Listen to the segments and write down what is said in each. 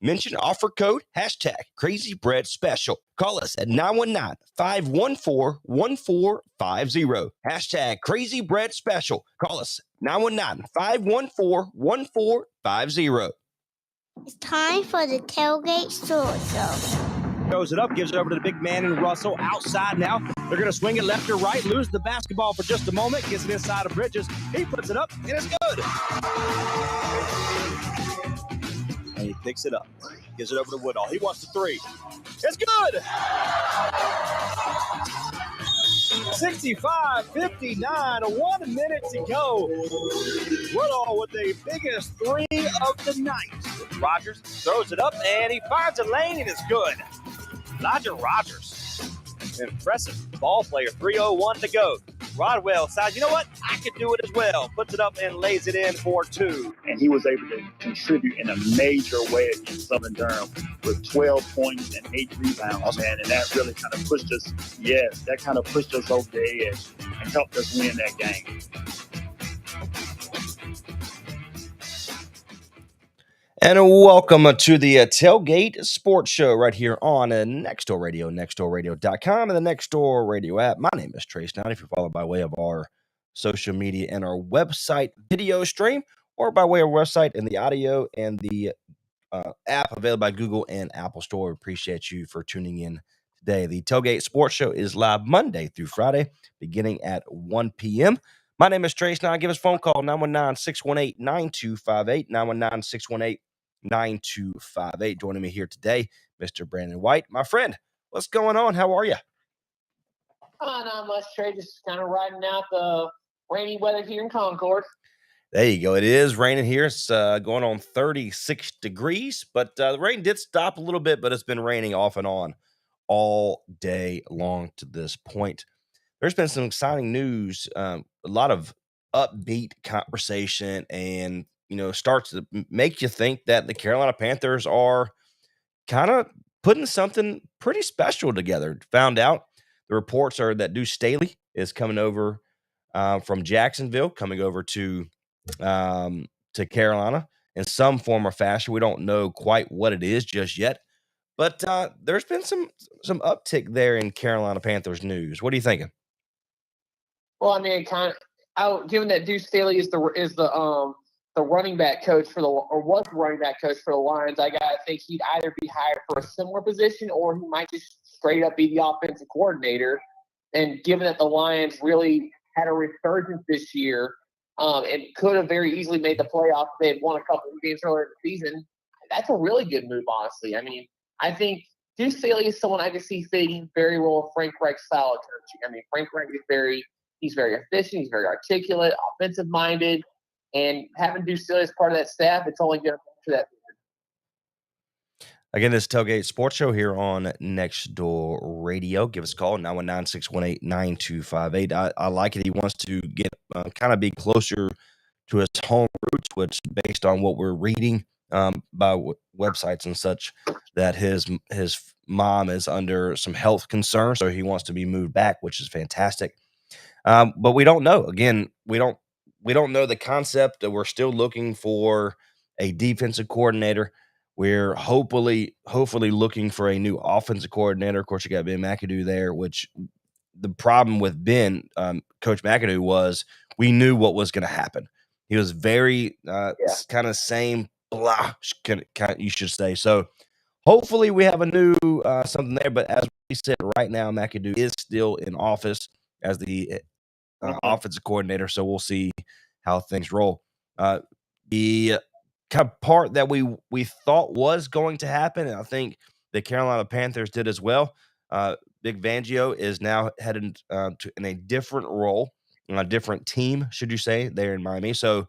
Mention offer code #CrazyBreadSpecial. Call us at 919-514-1450. #CrazyBreadSpecial. Call us 919-514-1450. It's time for the Tailgate Store Show. Throws it up, gives it over to the big man in Russell. Outside now. They're going to swing it left or right, lose the basketball for just a moment, gets it inside of Bridges. He puts it up, and it's good. And he picks it up. Gives it over to Woodall. He wants the three. It's good! 65-59, 1 minute to go. Woodall with the biggest three of the night. Rogers throws it up, and he finds a lane, and it's good. Elijah Rogers, impressive ball player, 3:01 to go. Rodwell says, you know what? I could do it as well. Puts it up and lays it in for two. And he was able to contribute in a major way against Southern Durham with 12 points and 8 rebounds, man. And that really kind of pushed us, that kind of pushed us over the edge and helped us win that game. And welcome to the Tailgate Sports Show right here on Next Door Radio, nextdoorradio.com, and the Next Door Radio app. My name is Trace. Now, if you're followed by way of our social media and our website video stream, or by way of website and the audio and the app available by Google and Apple Store, we appreciate you for tuning in today. The Tailgate Sports Show is live Monday through Friday, beginning at 1 p.m. My name is Trace. Now, give us a phone call, 919-618-9258, 919-618-9258. Joining me here today, Mr. Brandon White. My friend, what's going on? How are you? Not much, Trey. Just kind of riding out the rainy weather here in Concord. There you go. It is raining here. It's going on 36 degrees, but the rain did stop a little bit, but it's been raining off and on all day long to this point. There's been some exciting news, a lot of upbeat conversation, and, starts to make you think that the Carolina Panthers are kind of putting something pretty special together. Found out the reports are that Deuce Staley is coming over from Jacksonville, coming over to Carolina in some form or fashion. We don't know quite what it is just yet, but there's been some uptick there in Carolina Panthers news. What are you thinking? Well, I mean, given that Deuce Staley is the running back coach was the running back coach for the Lions, I gotta think he'd either be hired for a similar position or he might just straight up be the offensive coordinator. And given that the Lions really had a resurgence this year, and could have very easily made the playoffs if they had won a couple of games earlier in the season, that's a really good move, honestly. I mean, I think Deuce Staley is someone I can see fitting very well with Frank Reich's style of coaching. I mean, Frank Reich is he's very efficient, he's very articulate, offensive-minded, and having Deuce Staley as part of that staff, it's only going to to that. Again, this Tailgate Sports Show here on Next Door Radio. Give us a call, 919-618-9258. I like it. He wants to get kind of be closer to his home roots, which based on what we're reading by websites and such, that his mom is under some health concerns, so he wants to be moved back, which is fantastic. But we don't know. Again, we don't know the concept. We're still looking for a defensive coordinator. We're hopefully looking for a new offensive coordinator. Of course, you got Ben McAdoo there, which the problem with Ben, Coach McAdoo, was we knew what was going to happen. He was very kind of same blah, you should say. So hopefully we have a new something there. But as we said right now, McAdoo is still in office as the offensive coordinator. So we'll see how things roll. The kind of part that we thought was going to happen, and I think the Carolina Panthers did as well. Big Fangio is now headed in a different role, on a different team, should you say, there in Miami. So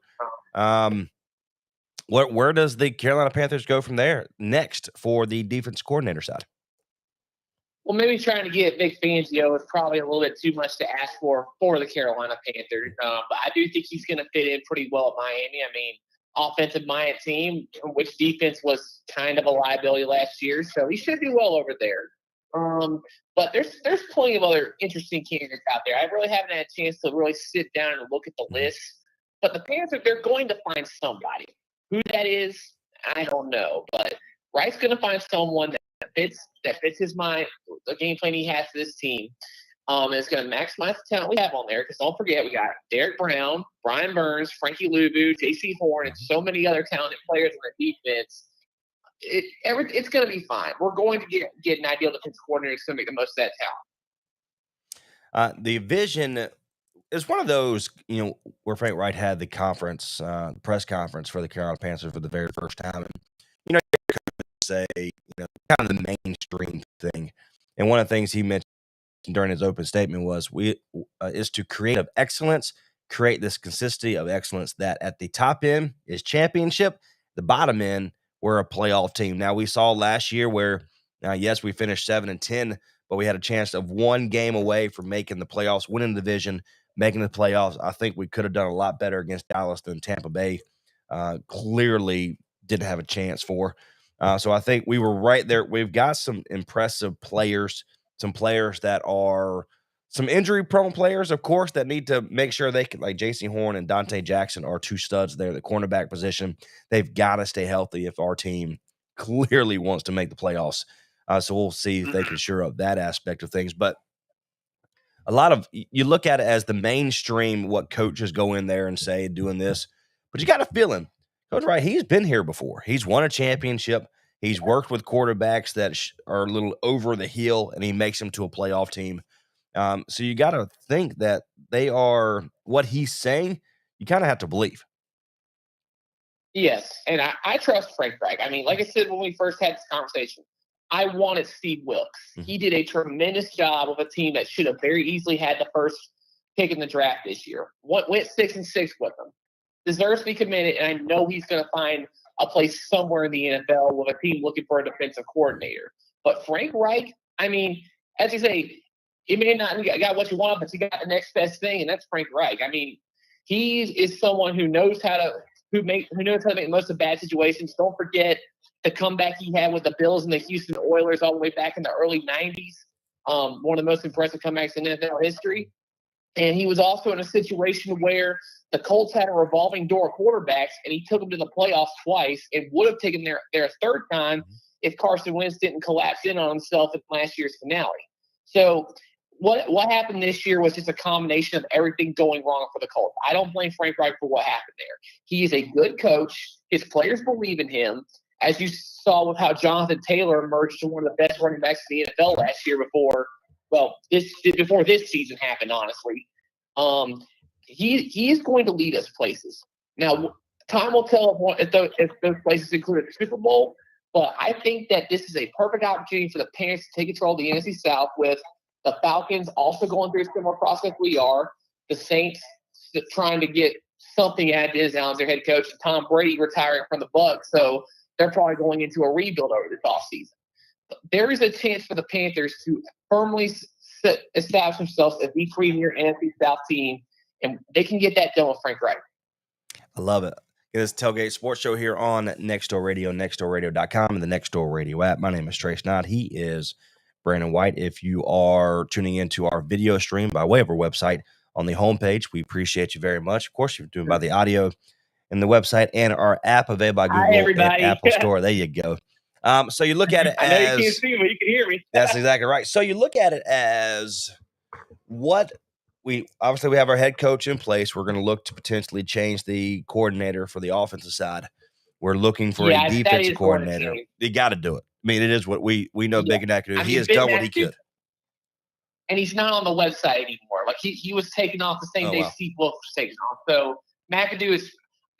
where does the Carolina Panthers go from there next for the defense coordinator side? Well, maybe trying to get Vic Fangio is probably a little bit too much to ask for the Carolina Panthers. But I do think he's going to fit in pretty well at Miami. I mean, offensive-minded team, which defense was kind of a liability last year, so he should do well over there. But there's plenty of other interesting candidates out there. I really haven't had a chance to really sit down and look at the list. But the Panthers, they're going to find somebody. Who that is, I don't know. But Wright's going to find someone that fits his mind, the game plan he has for this team. It's going to maximize the talent we have on there, because don't forget, we got Derek Brown, Brian Burns, Frankie Luvu, J.C. Horn, and so many other talented players on the defense. It's going to be fine. We're going to get an ideal defense coordinator that's going to make the most of that talent. The vision is one of those, where Frank Wright had the conference, press conference for the Carolina Panthers for the very first time. And, say, kind of the mainstream thing. And one of the things he mentioned during his open statement was is to create this consistency of excellence that at the top end is championship, the bottom end we're a playoff team. Now we saw last year where yes, we finished 7-10, but we had a chance of one game away from making the playoffs, winning the division, making the playoffs. I think we could have done a lot better against Dallas than Tampa Bay clearly didn't have a chance for. So I think we were right there. We've got some impressive players, some players that are some injury-prone players, of course, that need to make sure they can, like J.C. Horn and Dante Jackson are two studs there, the cornerback position. They've got to stay healthy if our team clearly wants to make the playoffs. So we'll see if they can shore up that aspect of things. But a lot of, you look at it as the mainstream, what coaches go in there and say, doing this, but you got to feel him. Coach Wright, he's been here before. He's won a championship. He's worked with quarterbacks that are a little over the hill, and he makes them to a playoff team. So you got to think that they are what he's saying. You kind of have to believe. Yes, and I trust Frank Reich. I mean, like I said when we first had this conversation, I wanted Steve Wilkes. Mm-hmm. He did a tremendous job of a team that should have very easily had the first pick in the draft this year. Went 6-6 with them. Deserves to be committed, and I know he's going to find a place somewhere in the NFL with a team looking for a defensive coordinator. But Frank Reich, I mean, as you say, you may not got what you want, but you got the next best thing, and that's Frank Reich. I mean, he is someone who knows how to make the most of bad situations. Don't forget the comeback he had with the Bills and the Houston Oilers all the way back in the early 90s. One of the most impressive comebacks in NFL history. And he was also in a situation where the Colts had a revolving door of quarterbacks, and he took them to the playoffs twice and would have taken their third time if Carson Wentz didn't collapse in on himself at last year's finale. So what happened this year was just a combination of everything going wrong for the Colts. I don't blame Frank Reich for what happened there. He is a good coach. His players believe in him. As you saw with how Jonathan Taylor emerged to one of the best running backs in the NFL last year before this season happened, honestly. He is going to lead us places. Now, time will tell if those places include the Super Bowl, but I think that this is a perfect opportunity for the Panthers to take control of the NFC South, with the Falcons also going through a similar process we are, the Saints trying to get something out of Dennis Allen, their head coach, and Tom Brady retiring from the Bucs, so they're probably going into a rebuild over this offseason. There is a chance for the Panthers to firmly establish themselves as the premier NFC South team, and they can get that done with Frank Reich. I love it. This Tailgate Sports Show here on Next Door Radio, nextdoorradio.com, and the Next Door Radio app. My name is Trace Knott. He is Brandon White. If you are tuning into our video stream by way of our website on the homepage, we appreciate you very much. Of course, you're doing by the audio and the website and our app available by Google and Apple Store. There you go. So you look at it as... I know you can't see me, you can hear me. That's exactly right. So you look at it as what we have our head coach in place. We're going to look to potentially change the coordinator for the offensive side. We're looking for a defensive coordinator. You got to do it. I mean, it is what we know Big and can do. He has done what he could. And he's not on the website anymore. Like he was taken off the same day Steve Wilkes was taken off. So McAdoo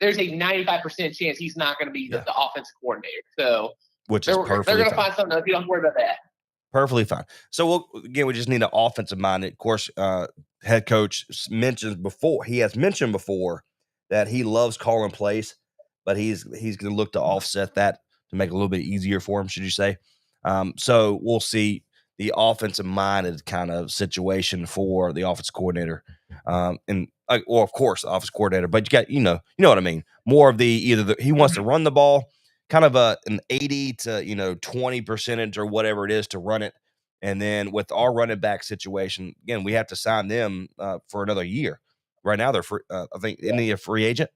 there's a 95% chance he's not going to be the offensive coordinator. So which is perfectly they're going to find something else. You don't worry about that. Perfectly fine. So we just need an offensive mind. Of course, head coach has mentioned before that he loves calling plays, but he's going to look to offset that to make it a little bit easier for him, should you say. So we'll see the offensive minded kind of situation for the offensive coordinator. Of course, the offensive coordinator, but you got, you know what I mean? More of he wants to run the ball, kind of an 80 to 20% or whatever it is to run it. And then with our running back situation, again, we have to sign them for another year. Right now, they're free. I think isn't he a free agent?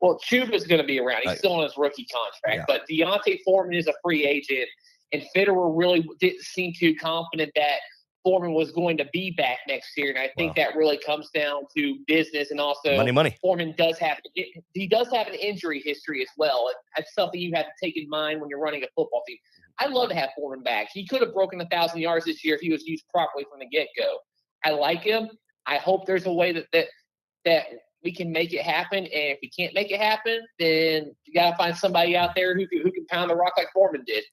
Well, Chuba's going to be around. He's still on his rookie contract. But Deontay Foreman is a free agent, and Fitterer really didn't seem too confident that Foreman was going to be back next year. And I think that really comes down to business, and also money. Foreman does have an injury history as well. That's something you have to take in mind when you're running a football team. I'd love to have Foreman back. He could have broken 1,000 yards this year if he was used properly from the get-go. I like him. I hope there's a way that we can make it happen. And if we can't make it happen, then you got to find somebody out there who can pound the rock like Foreman did.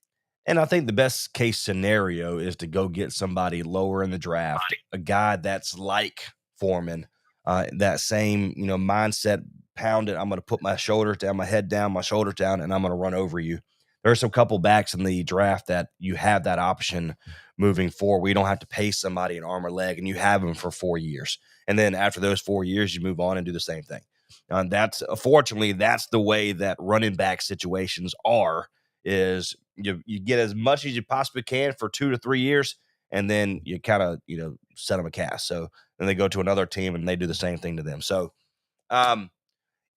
And I think the best case scenario is to go get somebody lower in the draft, a guy that's like Foreman, that same mindset. Pound it. I'm going to put my shoulders down, my head down, my shoulders down, and I'm going to run over you. There's some couple backs in the draft that you have that option moving forward. We don't have to pay somebody an arm or leg, and you have them for 4 years. And then after those 4 years, you move on and do the same thing. Fortunately, that's the way that running back situations are, is you get as much as you possibly can for 2 to 3 years, and then you kind of, set them a cast. So then they go to another team and they do the same thing to them. So,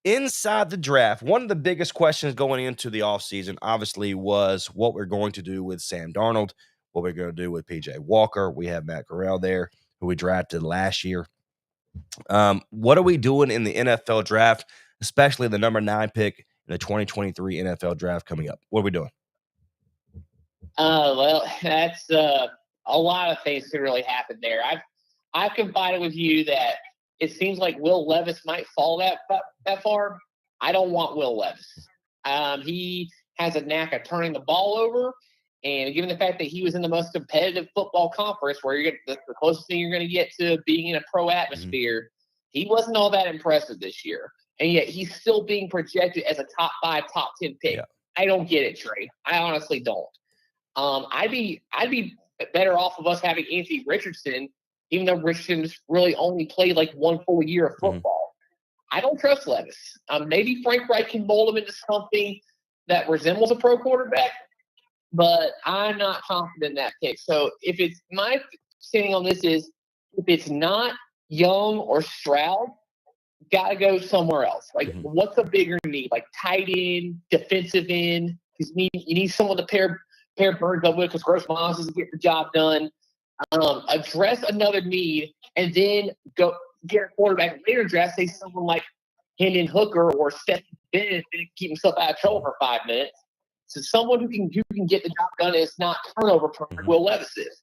inside the draft, one of the biggest questions going into the offseason, obviously, was what we're going to do with Sam Darnold, what we're going to do with PJ Walker. We have Matt Corral there, who we drafted last year. What are we doing in the NFL draft, especially the number 9 pick in the 2023 NFL draft coming up? What are we doing? Well, that's a lot of things could really happen there. I've confided with you that it seems like Will Levis might fall that far. I don't want Will Levis. He has a knack of turning the ball over, and given the fact that he was in the most competitive football conference, where the closest thing you're going to get to being in a pro atmosphere, he wasn't all that impressive this year, and yet he's still being projected as a top 5, top 10 pick. Yeah. I don't get it, Trey. I honestly don't. I'd be better off of us having Anthony Richardson, even though Richardson's really only played like 1 full year of football. I don't trust Levis. Maybe Frank Reich can mold him into something that resembles a pro quarterback, but I'm not confident in that pick. So if it's my standing on this is, if it's not Young or Stroud, got to go somewhere else. Like, what's a bigger need? Like tight end, defensive end. You need someone to pair birds up with, because Gross Miles doesn't get the job done. Address another need, and then go get a quarterback later draft. Say someone like Hendon Hooker or Stephen Bennett to keep himself out of trouble for 5 minutes. So someone who can get the job done is not turnover prone. Will Levis is.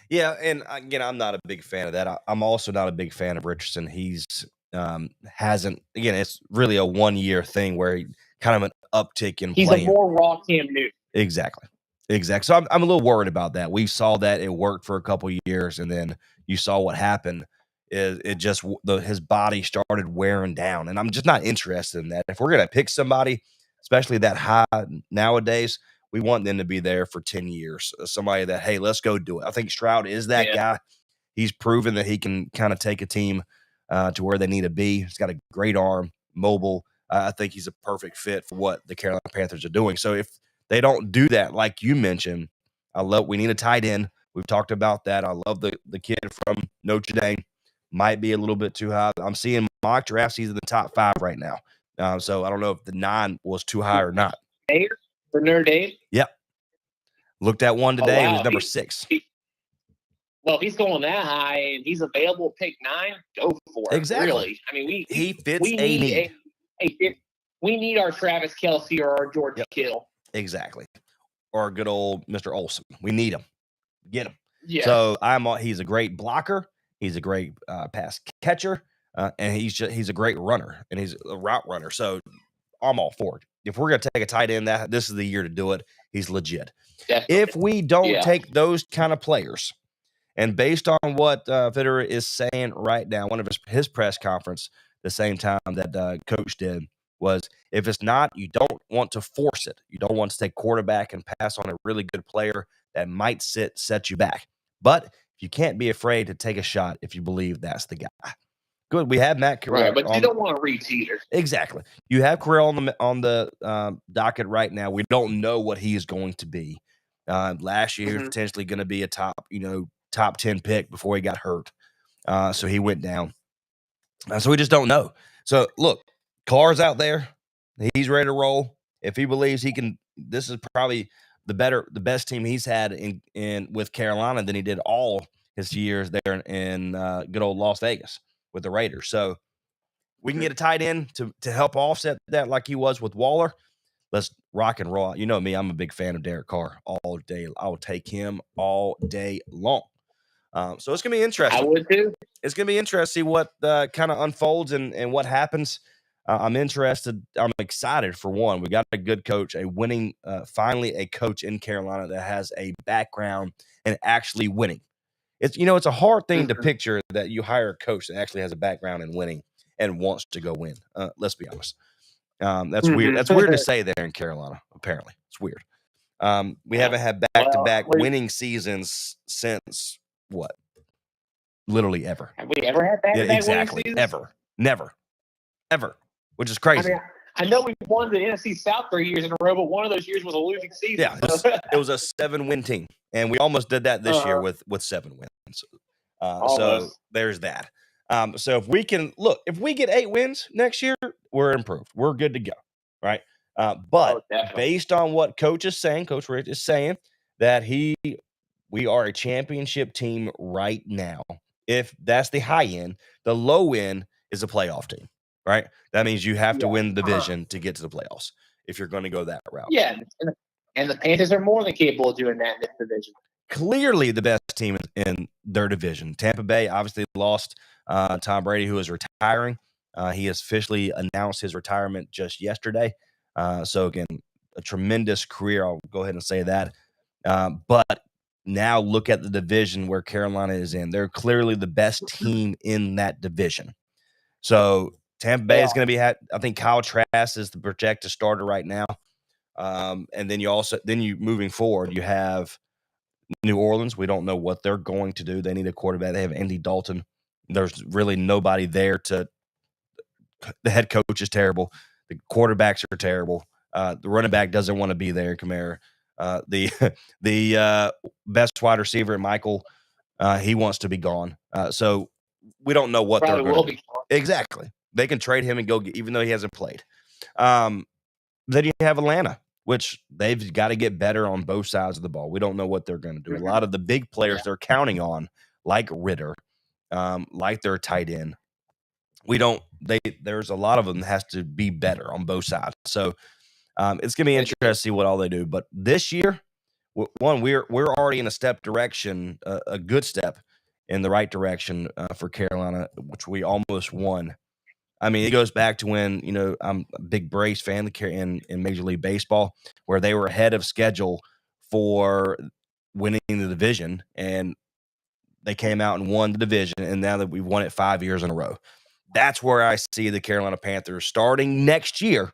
Yeah, and again, I'm not a big fan of that. I'm also not a big fan of Richardson. He's hasn't, again, it's really a 1-year thing where he kind of an uptick in playing. He's a more raw Cam Newton. Exactly. So I'm a little worried about that. We saw that it worked for a couple of years, and then you saw what happened. His body started wearing down, and I'm just not interested in that. If we're going to pick somebody, especially that high nowadays, we want them to be there for 10 years. Somebody that, hey, let's go do it. I think Stroud is that guy. He's proven that he can kind of take a team to where they need to be. He's got a great arm, mobile. I think he's a perfect fit for what the Carolina Panthers are doing. So if they don't do that, like you mentioned, we need a tight end. We've talked about that. I love the kid from Notre Dame. Might be a little bit too high. I'm seeing mock drafts. He's in the top 5 right now. So I don't know if the 9 was too high or not. For Notre Dame? Yep. Looked at one today. It was number 6. Well, if he's going that high and he's available to pick 9, go for it. Exactly. Really. I mean, he fits a need. We need our Travis Kelce or our George Kittle. Exactly. Or a good old Mr. Olsen. We need him. Get him. Yeah. So he's a great blocker. He's a great pass catcher. And he's a great runner, and he's a route runner. So I'm all for it. If we're going to take a tight end, this is the year to do it. He's legit. Definitely. If we don't take those kind of players, and based on what Fitterer is saying right now, one of his press conference, the same time that Coach did, was if it's not, you don't want to force it. You don't want to take quarterback and pass on a really good player that might set you back. But you can't be afraid to take a shot if you believe that's the guy. Good. We have Matt Corral. Right, but you don't want to reach either. Exactly. You have Corral on the docket right now. We don't know what he is going to be. Last year, he was potentially going to be a top 10 pick before he got hurt. So he went down. So we just don't know. So look, Carr's out there. He's ready to roll. If he believes he can, this is probably the best team he's had in with Carolina than he did all his years there in good old Las Vegas with the Raiders. So we can get a tight end to help offset that like he was with Waller. Let's rock and roll. You know me, I'm a big fan of Derek Carr all day. I will take him all day long. So it's going to be interesting. I would too. It's going to be interesting to see what kind of unfolds and what happens. I'm interested. I'm excited for one. We got a good coach, a winning, finally a coach in Carolina that has a background in actually winning. It's it's a hard thing to picture that you hire a coach that actually has a background in winning and wants to go win. Let's be honest. That's weird. That's weird to say there in Carolina. Apparently, it's weird. We haven't had back-to-back winning seasons since what? Literally ever. Have we ever had back-to-back exactly. winning seasons? Never. Ever. Which is crazy. I know we won the NFC South 3 years in a row, but one of those years was a losing season. Yeah, it was a 7-win team, and we almost did that this year with 7 wins. So there's that. So if we get 8 wins next year, we're improved. We're good to go, right? But based on what Coach Rich is saying, that we are a championship team right now. If that's the high end, the low end is a playoff team, right? That means you have to win the division to get to the playoffs if you're going to go that route. Yeah, and the Panthers are more than capable of doing that in this division. Clearly the best team in their division. Tampa Bay obviously lost Tom Brady, who is retiring. He has officially announced his retirement just yesterday. So, again, a tremendous career. I'll go ahead and say that. But now look at the division where Carolina is in. They're clearly the best team in that division. So Tampa Bay is going to be I think Kyle Trask is the projected starter right now. And then you moving forward, you have New Orleans. We don't know what they're going to do. They need a quarterback. They have Andy Dalton. There's really nobody there the head coach is terrible. The quarterbacks are terrible. The running back doesn't want to be there, Kamara. The best wide receiver, Michael, he wants to be gone. So we don't know what they're going to do. Exactly. They can trade him and go get, even though he hasn't played. Then you have Atlanta, which they've got to get better on both sides of the ball. We don't know what they're going to do. A lot of the big players they're counting on, like Ritter, like their tight end, there's a lot of them that has to be better on both sides. So it's going to be interesting to see what all they do. But this year, one, we're already in a good step in the right direction for Carolina, which we almost won. I mean, it goes back to when, I'm a big Braves fan in Major League Baseball, where they were ahead of schedule for winning the division, and they came out and won the division, and now that we've won it 5 years in a row. That's where I see the Carolina Panthers starting next year.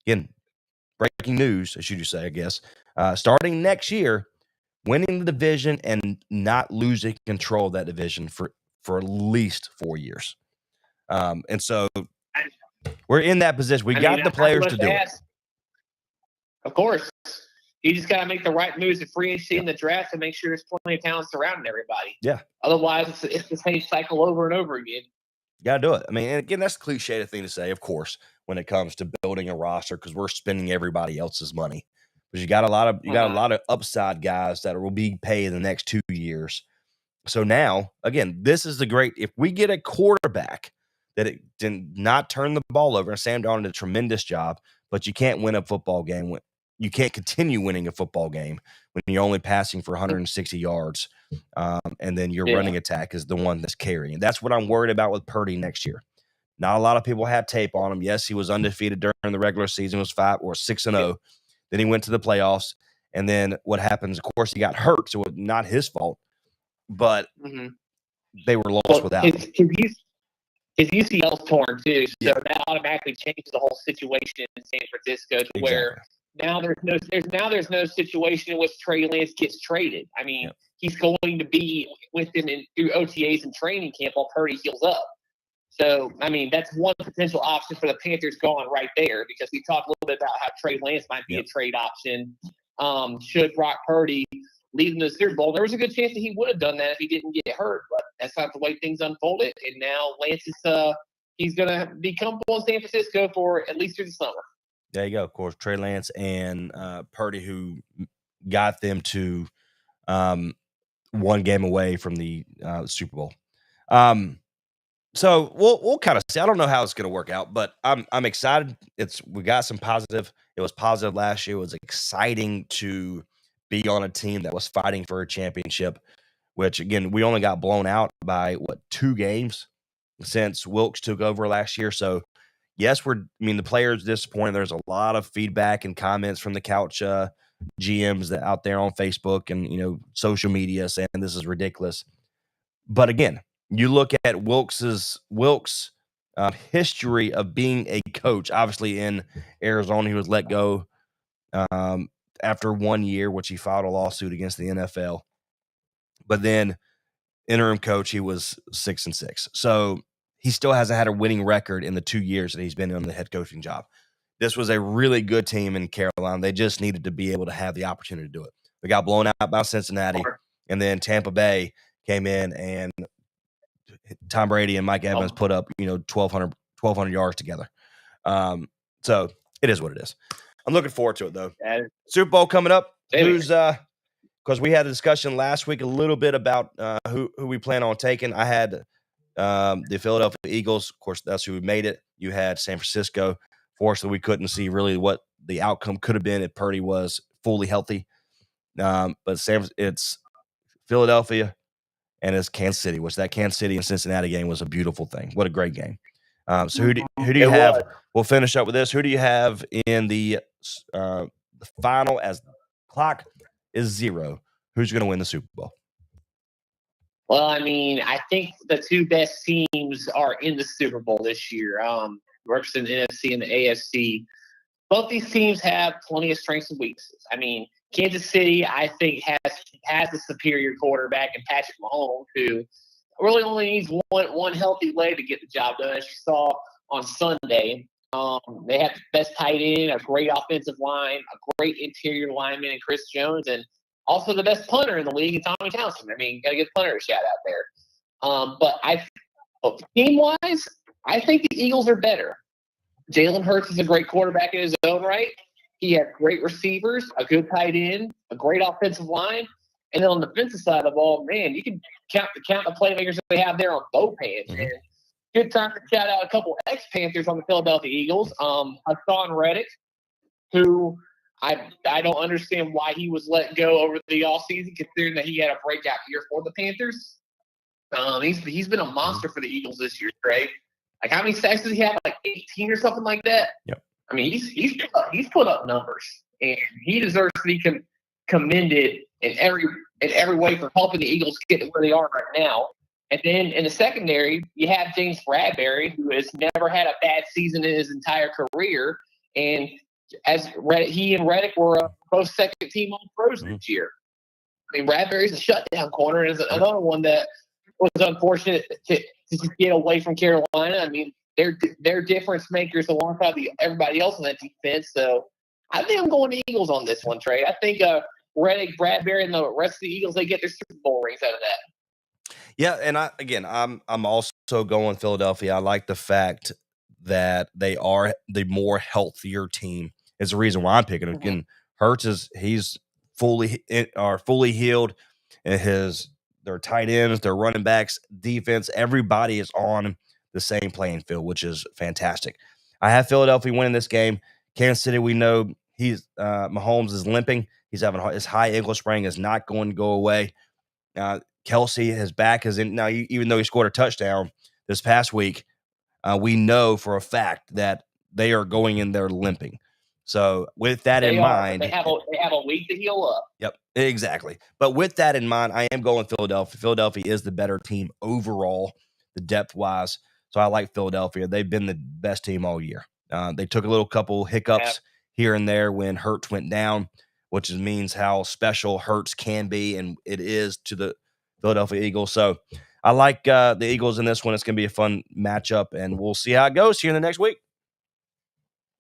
Again, breaking news, should you say, I guess. Starting next year, winning the division and not losing control of that division for at least 4 years. And so we're in that position. We got the players to do it. Of course. You just got to make the right moves in free agency in the draft to make sure there's plenty of talent surrounding everybody. Yeah. Otherwise, it's the same cycle over and over again. You got to do it. I mean, and again, that's a cliche thing to say, of course, when it comes to building a roster, because we're spending everybody else's money. But you got a lot of upside guys that will be paid in the next 2 years. So now, again, this is if we get a quarterback that it did not turn the ball over, and Sam Darnold did a tremendous job, but you can't win a football game. You can't continue winning a football game when you're only passing for 160 yards, and then your running attack is the one that's carrying. That's what I'm worried about with Purdy next year. Not a lot of people had tape on him. Yes, he was undefeated during the regular season. It was 6-0. Then he went to the playoffs, and then what happens? Of course, he got hurt, so it was not his fault. But they were lost without him. His UCL's torn too, so that automatically changes the whole situation in San Francisco to where now there's no situation in which Trey Lance gets traded. I mean, he's going to be with him through OTAs and training camp while Purdy heals up. So, I mean, that's one potential option for the Panthers gone right there, because we talked a little bit about how Trey Lance might be a trade option. Should Brock Purdy lead them to the Super Bowl? There was a good chance that he would have done that if he didn't get hurt, but that's not the way things unfolded. And now Lance is he's going to be comfortable in San Francisco for at least through the summer. There you go. Of course, Trey Lance and Purdy, who got them to one game away from the Super Bowl. So we'll kind of see. I don't know how it's going to work out, but I'm excited. We got some positive. It was positive last year. It was exciting to be on a team that was fighting for a championship, which again, we only got blown out by 2 games since Wilkes took over last year. So yes, the players disappointed. There's a lot of feedback and comments from the couch GMs that out there on Facebook and social media saying this is ridiculous. But again, you look at Wilkes' history of being a coach. Obviously, in Arizona, he was let go after 1 year, which he filed a lawsuit against the NFL. But then interim coach, he was 6-6. So he still hasn't had a winning record in the 2 years that he's been on the head coaching job. This was a really good team in Carolina. They just needed to be able to have the opportunity to do it. They got blown out by Cincinnati, and then Tampa Bay came in, and Tom Brady and Mike Evans put up 1,200 yards together. So it is what it is. I'm looking forward to it, though. Super Bowl coming up. Because we had a discussion last week a little bit about who we plan on taking. I had the Philadelphia Eagles. Of course, that's who made it. You had San Francisco. Fortunately, we couldn't see really what the outcome could have been if Purdy was fully healthy. But it's Philadelphia and it's Kansas City, which that Kansas City and Cincinnati game was a beautiful thing. What a great game. So who do you have? We'll finish up with this. Who do you have in the final as clock is 0? Who's going to win the Super Bowl? Well, I think the 2 best teams are in the Super Bowl this year. Representing the NFC and the AFC. Both these teams have plenty of strengths and weaknesses. Kansas City, I think, has a superior quarterback in Patrick Mahomes, who really only needs one healthy leg to get the job done. As you saw on Sunday, they have the best tight end, a great offensive line, a great interior lineman in Chris Jones, and also the best punter in the league in Tommy Townsend. Got to give the punter a shout out there. But team-wise, I think the Eagles are better. Jalen Hurts is a great quarterback in his own right. He has great receivers, a good tight end, a great offensive line. And then on the defensive side of the ball, man, you can count the playmakers that they have there on both hands. Mm-hmm. And good time to shout out a couple ex-Panthers on the Philadelphia Eagles. Hassan Reddick, who I don't understand why he was let go over the offseason, considering that he had a breakout year for the Panthers. He's been a monster for the Eagles this year, Trey. How many sacks does he have? 18 or something like that? Yep. He's put up numbers, and he deserves to be commended in every way for helping the Eagles get to where they are right now. And then in the secondary, you have James Bradbury, who has never had a bad season in his entire career, and he and Reddick were both second-team All-Pros this year. Bradbury's a shutdown corner, and is another one that was unfortunate to get away from Carolina. They're difference makers alongside everybody else on that defense. So I think I'm going to Eagles on this one, Trey. I think Reddick, Bradbury, and the rest of the Eagles, they get their Super Bowl rings out of that. Yeah, and I'm also going Philadelphia. I like the fact that they are the more healthier team. Is the reason why I'm picking them. Again, Hurts he's fully healed, and their tight ends, their running backs, defense, everybody is on the same playing field, which is fantastic. I have Philadelphia winning this game. Kansas City, we know Mahomes is limping. He's having his high ankle sprain is not going to go away. Kelsey, his back is in now. Even though he scored a touchdown this past week, we know for a fact that they are going in there limping. So with that in mind, they have a week to heal up. Yep, exactly. But with that in mind, I am going Philadelphia. Philadelphia is the better team overall, the depth wise. So I like Philadelphia. They've been the best team all year. They took a little couple hiccups here and there when Hurts went down, which means how special Hurts can be, and it is to the Philadelphia Eagles. So I like the Eagles in this one. It's going to be a fun matchup, and we'll see how it goes here in the next week.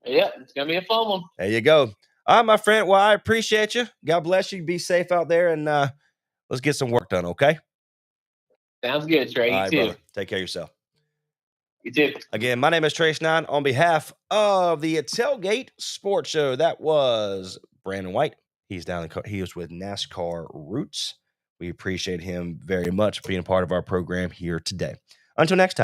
Yeah, it's going to be a fun one. There you go. All right, my friend. Well, I appreciate you. God bless you. Be safe out there, and let's get some work done, okay? Sounds good, Trey. All you right, too. brother. Take care of yourself. You too. Again, my name is Trace 9 on behalf of the Tailgate Sports Show. That was Brandon White. He's down. He was with NASCAR Roots. We appreciate him very much being a part of our program here today. Until next time.